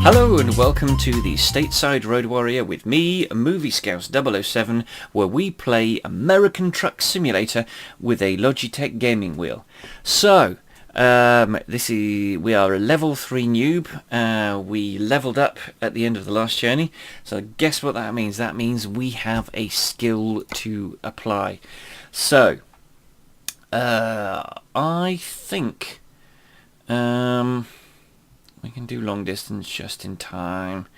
Hello and welcome to the Stateside Road Warrior with me, Movie Scouts 007, where we play American Truck Simulator with a Logitech Gaming Wheel. So, we are a level 3 noob. We leveled up at the end of the last journey. So guess what that means? That means we have a skill to apply. So, I think we can do long distance just in time.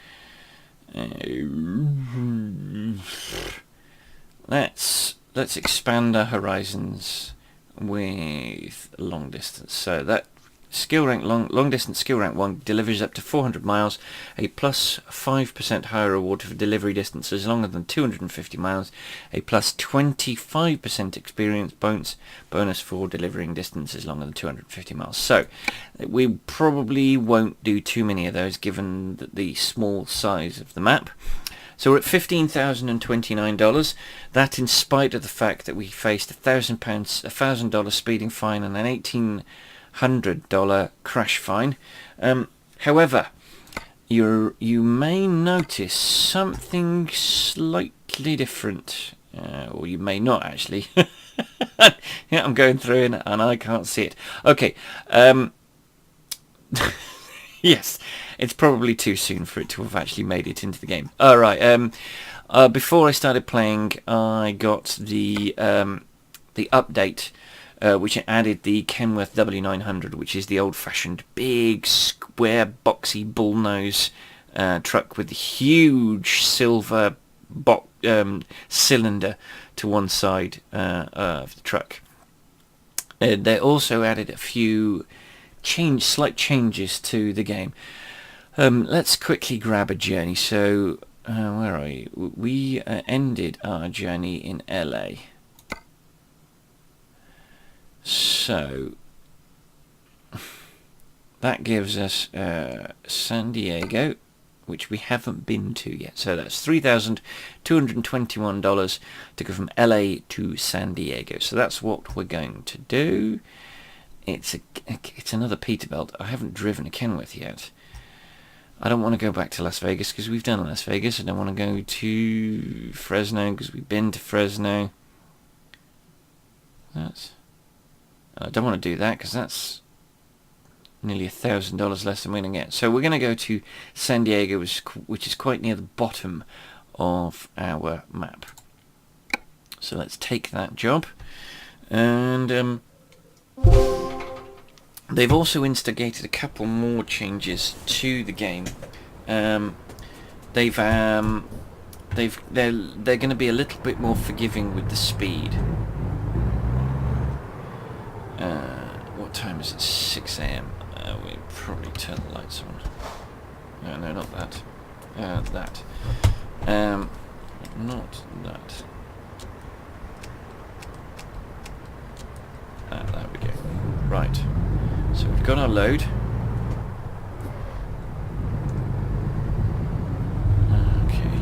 Let's expand our horizons with long distance. So that skill rank long distance skill rank 1 delivers up to 400 miles, a plus 5% higher reward for delivery distances longer than 250 miles, a plus 25% experience bonus for delivering distances longer than 250 miles. So we probably won't do too many of those given the small size of the map. So we're at $15,029. That in spite of the fact that we faced $1,000 speeding fine and an $1,800 crash fine. However, you may notice something slightly different, or you may not actually. Yeah, I'm going through and I can't see it. Okay. Yes, it's probably too soon for it to have actually made it into the game. Alright, before I started playing, I got the update, which added the Kenworth W900, which is the old-fashioned big, square, boxy, bullnose truck with the huge silver cylinder to one side of the truck. They also added a few slight changes to the game. Let's quickly grab a journey. So, where are you? We ended our journey in LA. So, that gives us San Diego, which we haven't been to yet. So that's $3,221 to go from LA to San Diego. So that's what we're going to do. It's another Peterbilt. I haven't driven a Kenworth yet. I don't want to go back to Las Vegas because we've done Las Vegas. I don't want to go to Fresno because we've been to Fresno. I don't want to do that because that's nearly $1,000 less than we're going to get. So we're going to go to San Diego, which is quite near the bottom of our map. So let's take that job. And they've also instigated a couple more changes to the game. They're going to be a little bit more forgiving with the speed. What time is it? 6 AM. We probably turn the lights on. No, not that. That. Not that. There we go. Right. So we've got our load. Okay.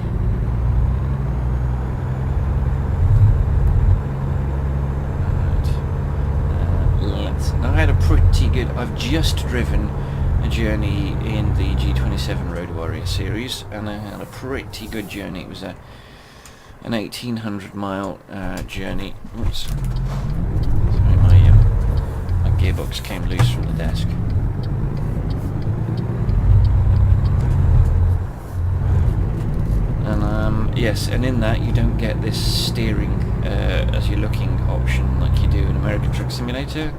Now I had a pretty good... I've just driven a journey in the G27 Road Warrior series, and I had a pretty good journey. It was an 1,800 mile journey. Oops. Sorry, my gearbox came loose from the desk. And yes, and in that you don't get this steering as you're looking option like you do in American Truck Simulator.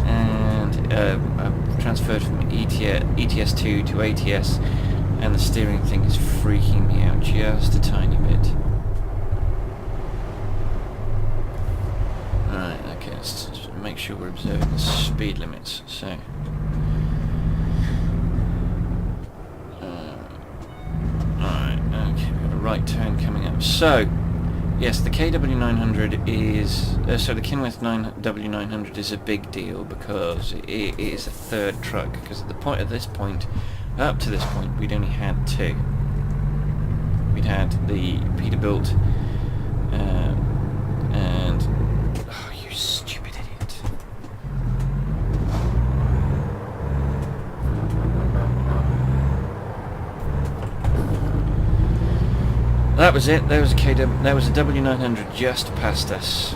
And I've transferred from ETS2 to ATS, and the steering thing is freaking me out just a tiny bit. Right, okay, let's just make sure we're observing the speed limits. So, alright, okay, we've got a right turn coming up. So, yes, the KW900 is... so the Kenworth W900 is a big deal because it is a third truck. Because at this point, up to this point, we'd only had two. We'd had the Peterbilt and... Oh, you stupid idiot. That was it. There was a KW. There was a W900 just past us.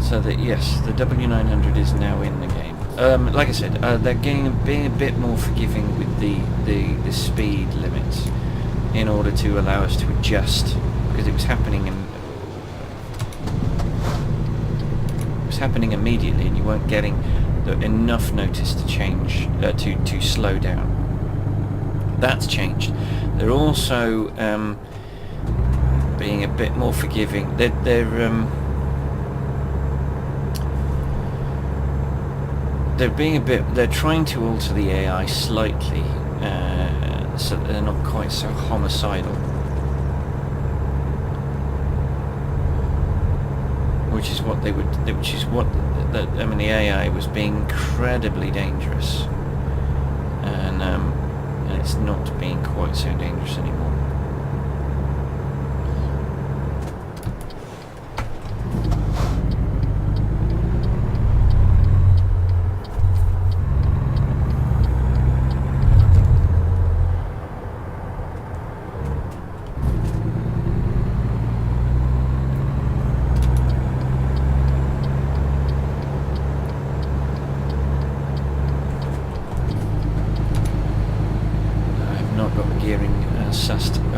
So that, yes, the W900 is now in the game. Like I said, they're being a bit more forgiving with the speed limits in order to allow us to adjust, because it was happening immediately, and you weren't getting enough notice to change to slow down. That's changed. They're also being a bit more forgiving. They're trying to alter the AI slightly, so that they're not quite so homicidal. Which is what I mean, the AI was being incredibly dangerous, and it's not being quite so dangerous anymore.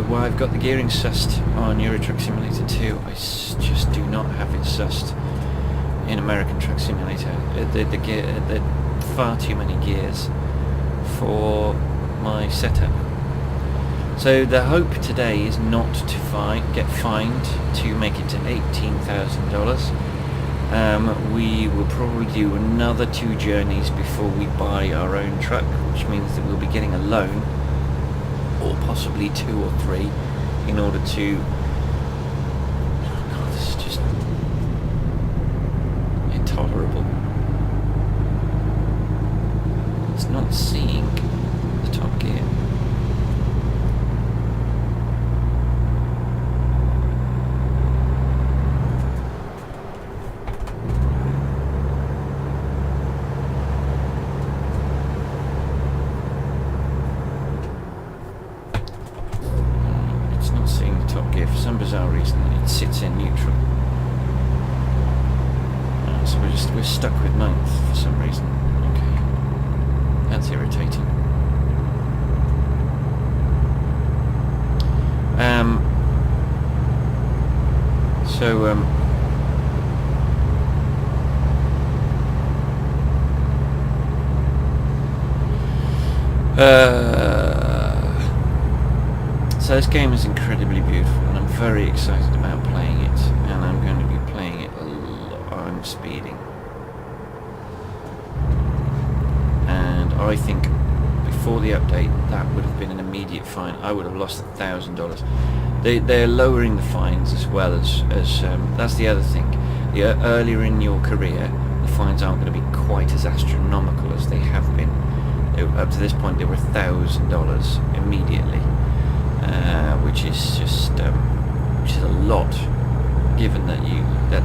Well, I've got the gearing sussed on Euro Truck Simulator 2. I just do not have it sussed in American Truck Simulator. There are far too many gears for my setup. So the hope today is not to get fined to make it to $18,000. We will probably do another 2 journeys before we buy our own truck, which means that we'll be getting a loan, or possibly 2 or 3, in order to... God, this is just intolerable. It's not seeing the top gear. For some bizarre reason, it sits in neutral. So we're stuck with 9th for some reason. Okay, that's irritating. So this game is incredibly beautiful, and I'm very excited about playing it, and I'm going to be playing it a lot. I'm speeding. And I think before the update, that would have been an immediate fine. I would have lost $1,000. They're lowering the fines as well as that's the other thing. Earlier in your career, the fines aren't going to be quite as astronomical as they have been. Up to this point, they were $1,000 immediately. Which is just which is a lot, given that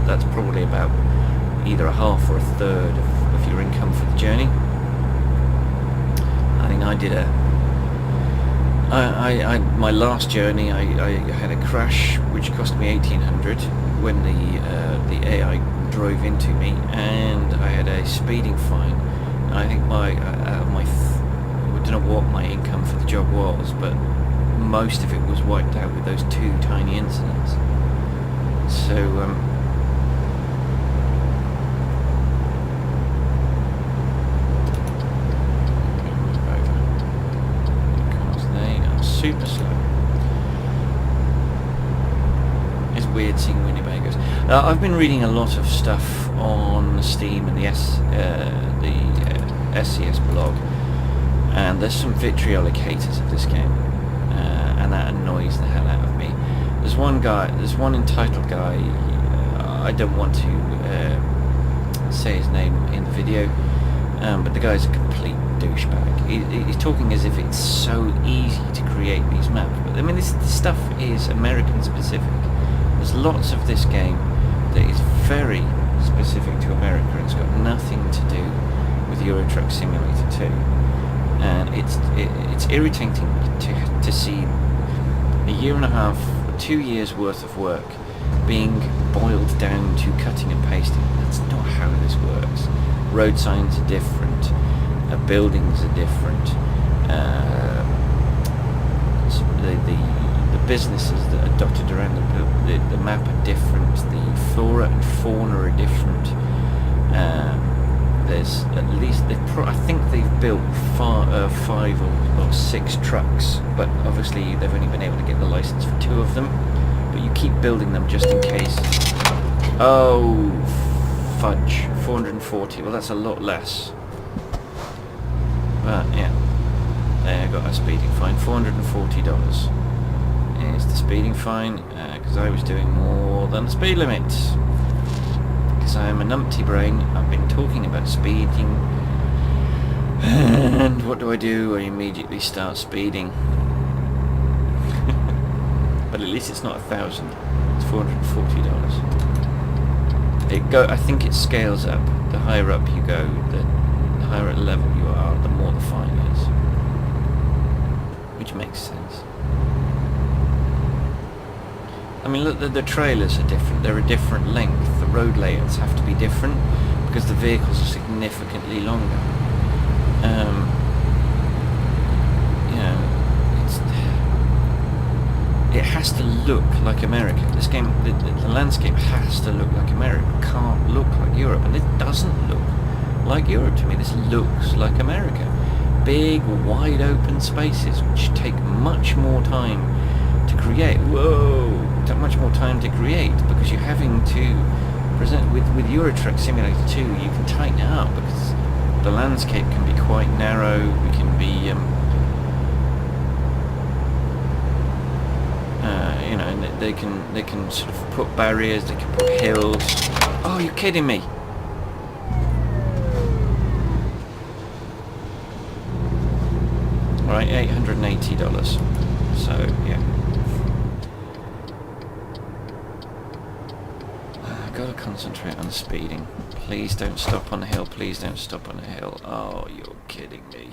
that's probably about either a half or a third of your income for the journey. I think I did my last journey I had a crash which cost me $1,800 when the AI drove into me, and I had a speeding fine. And I think I don't know what my income for the job was, but most of it was wiped out with those 2 tiny incidents. So because they are super slow. It's weird seeing Winnebagos. I've been reading a lot of stuff on Steam and the SCS blog, and there's some vitriolic haters of this game. And that annoys the hell out of me. There's one entitled guy, I don't want to say his name in the video, but the guy's a complete douchebag. He's talking as if it's so easy to create these maps, but I mean this stuff is American specific. There's lots of this game that is very specific to America, and it's got nothing with Euro Truck Simulator 2, and it's irritating to see a year and a half, 2 years worth of work being boiled down to cutting and pasting. That's not how this works. Road signs are different, buildings are different, the businesses that are dotted around the map are different, the flora and fauna are different. There's at least, I think they've built 5 or 6 trucks, but obviously they've only been able to get the license for 2 of them. But you keep building them just in case. Oh, fudge. 440. Well, that's a lot less. But, yeah. There, I got a speeding fine. $440 is the speeding fine, because I was doing more than the speed limit. Because I am a numpty brain. I've been talking about speeding. And what do? I immediately start speeding. But at least it's not 1,000. It's $440. I think it scales up. The higher up you go, the higher at level you are, the more the fine is. Which makes sense. I mean, look, the trailers are different. They're a different length. The road layouts have to be different because the vehicles are significantly longer. It has to look like America. This game, the landscape has to look like America. It can't look like Europe, and it doesn't look like Europe to me. This looks like America. Big, wide open spaces, which take much more time to create. Take much more time to create, because you're having to present with Euro Truck Simulator 2. You can tighten it up because the landscape can be quite narrow. We can be and they can sort of put barriers, they can put hills. Oh, you're kidding me! Right, $880. So yeah, I've got to concentrate on speeding. Please don't stop on the hill. Please don't stop on the hill. Oh, you're kidding me!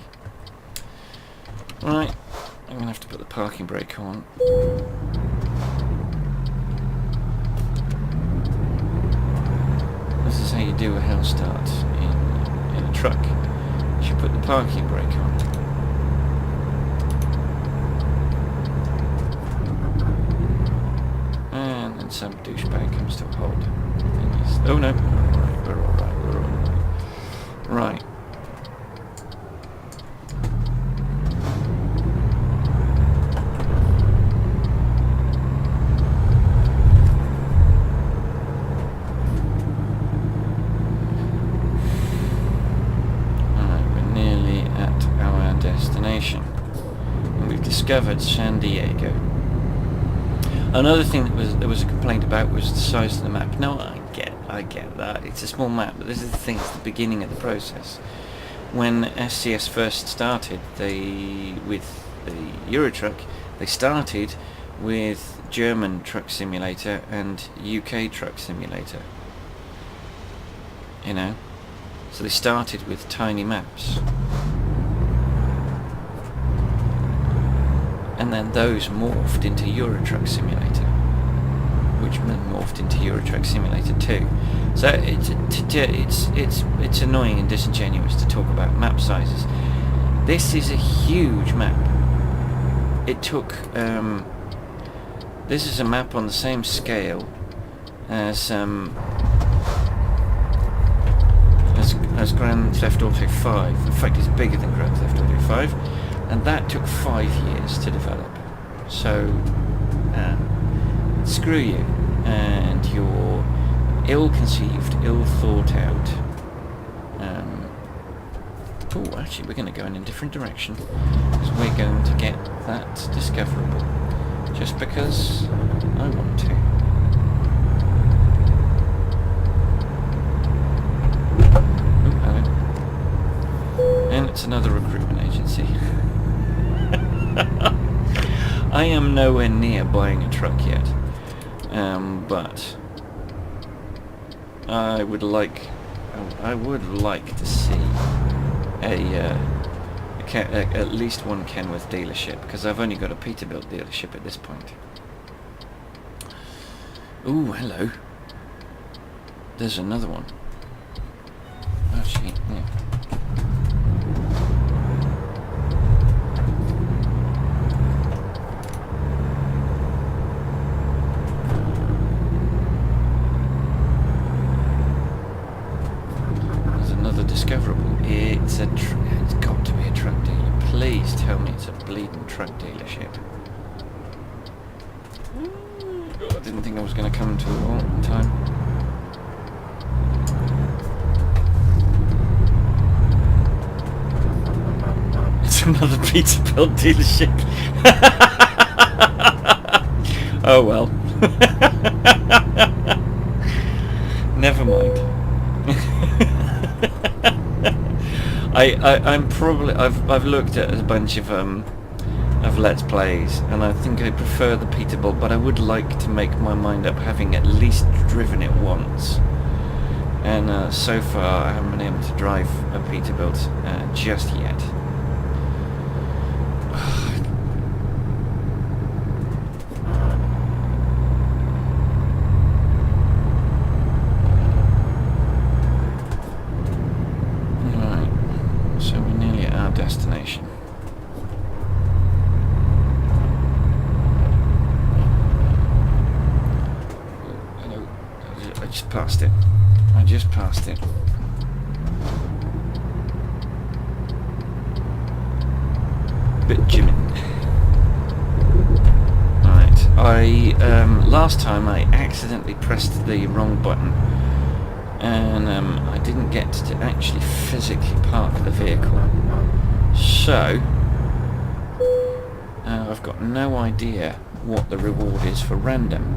Right, I'm gonna have to put the parking brake on. This is how you do a hill start in a truck. You should put the parking brake on. And then some douchebag comes to a halt. Oh no, we're alright. Right. And we've discovered San Diego. Another thing that there was a complaint about was the size of the map. Now I get that it's a small map, but this is the thing. It's the beginning of the process. When SCS first started, with the Euro Truck, they started with German Truck Simulator and UK Truck Simulator. You know, so they started with tiny maps. And then those morphed into Euro Truck Simulator, which morphed into Euro Truck Simulator 2. So it's annoying and disingenuous to talk about map sizes. This is a huge map. It took this is a map on the same scale as Grand Theft Auto 5. In fact, it's bigger than Grand Theft Auto 5. And that took 5 years to develop. So, screw you and your ill-conceived, ill-thought-out. Oh, actually, we're going to go in a different direction because we're going to get that discoverable, just because I want to. Oh, hello. And it's another recruitment agency. I am nowhere near buying a truck yet, but I would like to see at least one Kenworth dealership, because I've only got a Peterbilt dealership at this point. Ooh, hello. There's another one. Oh, shit, yeah. There's another discoverable. It's got to be a truck dealer. Please tell me it's a bleeding truck dealership. I didn't think I was going to come to it all in time. It's another Peterbilt dealership. Oh well. Never mind. I've looked at a bunch of Let's Plays, and I think I prefer the Peterbilt, but I would like to make my mind up, having at least driven it once. And so far I haven't been able to drive a Peterbilt just yet. Right, so we're nearly at our destination. I just passed it. I just passed it. Bitumen. Right. Last time I accidentally pressed the wrong button, and I didn't get to actually physically park the vehicle. So I've got no idea what the reward is for random.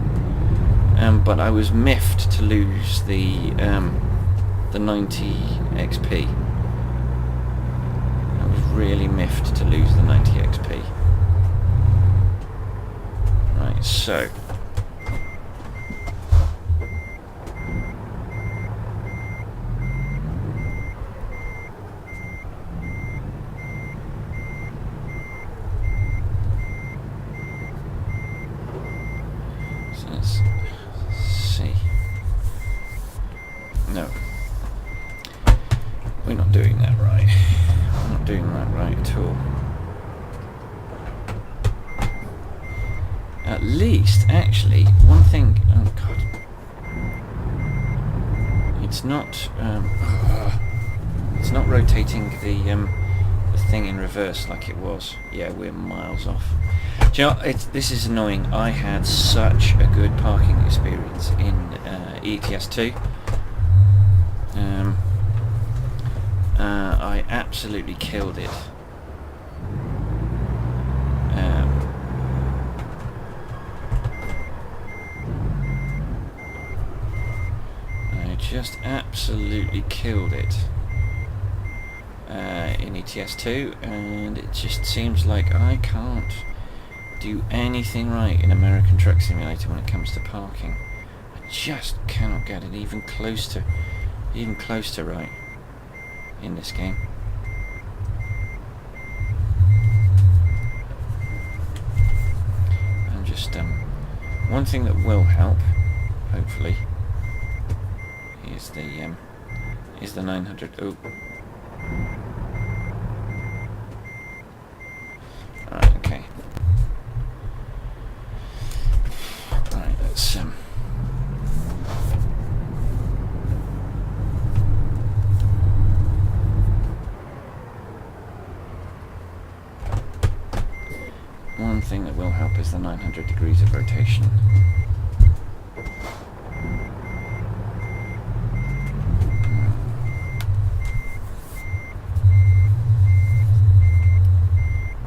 But I was miffed to lose the 90 XP. I was really miffed to lose the 90 XP. Right, so let's see. No, we're not doing that right. We're not doing that right at all. At least, actually, one thing. Oh God, it's not. It's not rotating the thing in reverse like it was. Yeah, we're miles off. Do you know, this is annoying. I had such a good parking experience in ETS2. I absolutely killed it. I just absolutely killed it in ETS2, and it just seems like I can't do anything right in American Truck Simulator when it comes to parking. I just cannot get it even close to right in this game. And just one thing that will help, hopefully, is the 900. Oh. Alright, okay. Right, let's one thing that will help is the 900 degrees of rotation.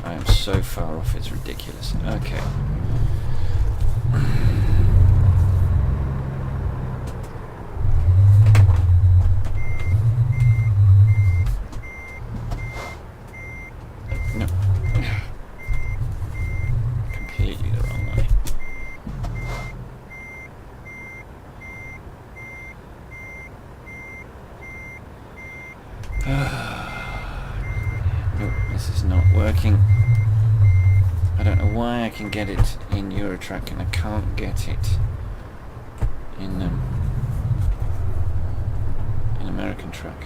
I am so far off, it's ridiculous. Okay. No. Completely the wrong way. This is not working. I don't know why I can get it in Eurotrack and I can't get it in American Truck.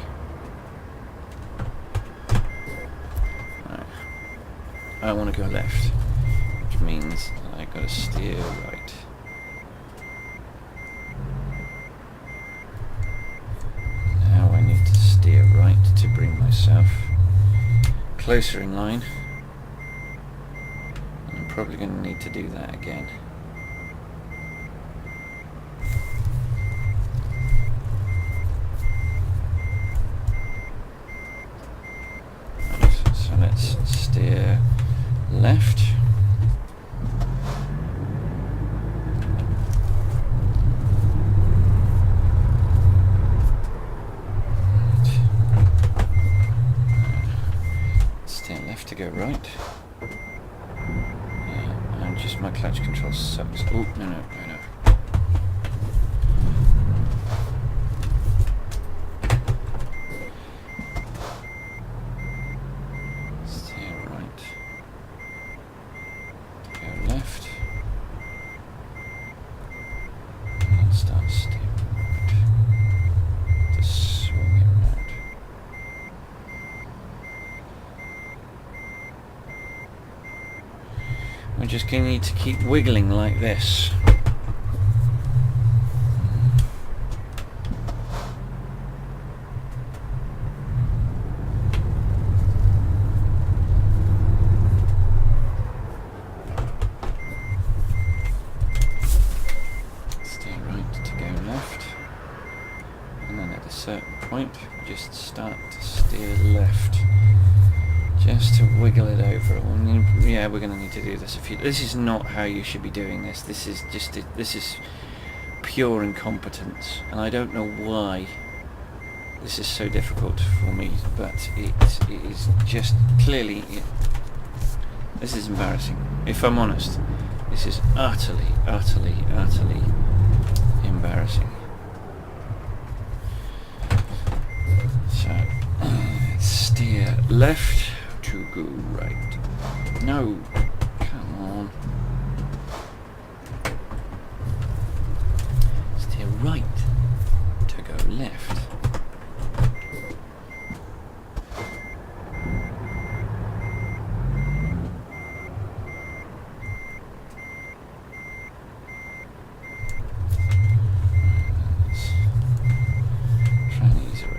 Right. I want to go left, which means I got to steer right. Now I need to steer right to bring myself closer in line. And I'm probably going to need to do that again. Right, so let's steer left. Steer left to go right. Yeah, and just my clutch control sucks. Oh, no. We're just going to need to keep wiggling like this. Steer right to go left. And then at a certain point, just start to steer left. Just to wiggle it over. Yeah, we're going to need to do this. This is not how you should be doing this. This is pure incompetence, and I don't know why this is so difficult for me. But it is just clearly. This is embarrassing. If I'm honest, this is utterly embarrassing. So steer left to go right. No, come on. Steer right to go left. Let's try and ease her over.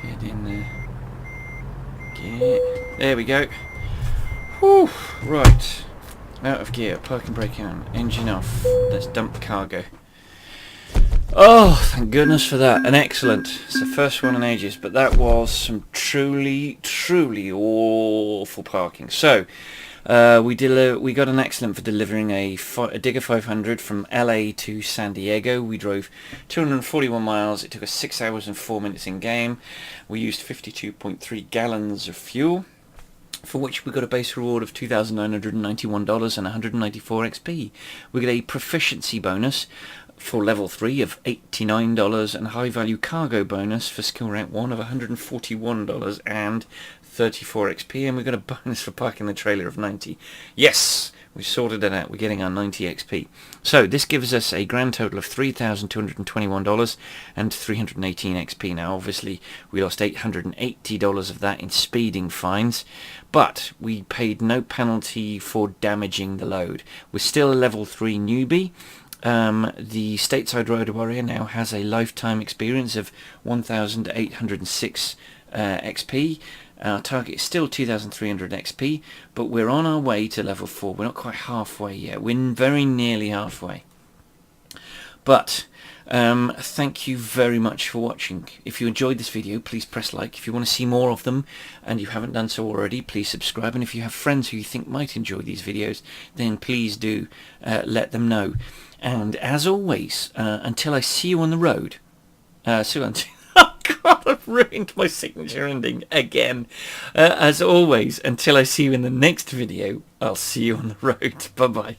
Get in there. There we go. Whew. Right. Out of gear. Parking brake on. Engine off. Let's dump the cargo. Oh, thank goodness for that. And excellent. It's the first one in ages, but that was some truly awful parking. So, we got an excellent for delivering a Digger 500 from LA to San Diego. We drove 241 miles. It took us 6 hours and 4 minutes in game. We used 52.3 gallons of fuel, for which we got a base reward of $2,991 and 194 XP. We got a proficiency bonus for level 3 of $89 and a high value cargo bonus for skill rank 1 of $141 and 34 XP, and we got a bonus for parking the trailer of 90. Yes, we sorted it out. We're getting our 90 XP. So this gives us a grand total of $3,221 and 318 XP. Now obviously we lost $880 of that in speeding fines, but we paid no penalty for damaging the load. We're still a level 3 newbie. The Stateside Road Warrior now has a lifetime experience of 1,806 XP. Our target is still 2,300 XP, but we're on our way to level 4. We're not quite halfway yet. We're very nearly halfway. But Thank you very much for watching. If you enjoyed this video, please press like. If you want to see more of them and you haven't done so already, please subscribe. And if you have friends who you think might enjoy these videos, then please do let them know. And as always, until I see you on the road, oh God, I've ruined my signature ending again. As always, until I see you in the next video, I'll see you on the road. Bye-bye.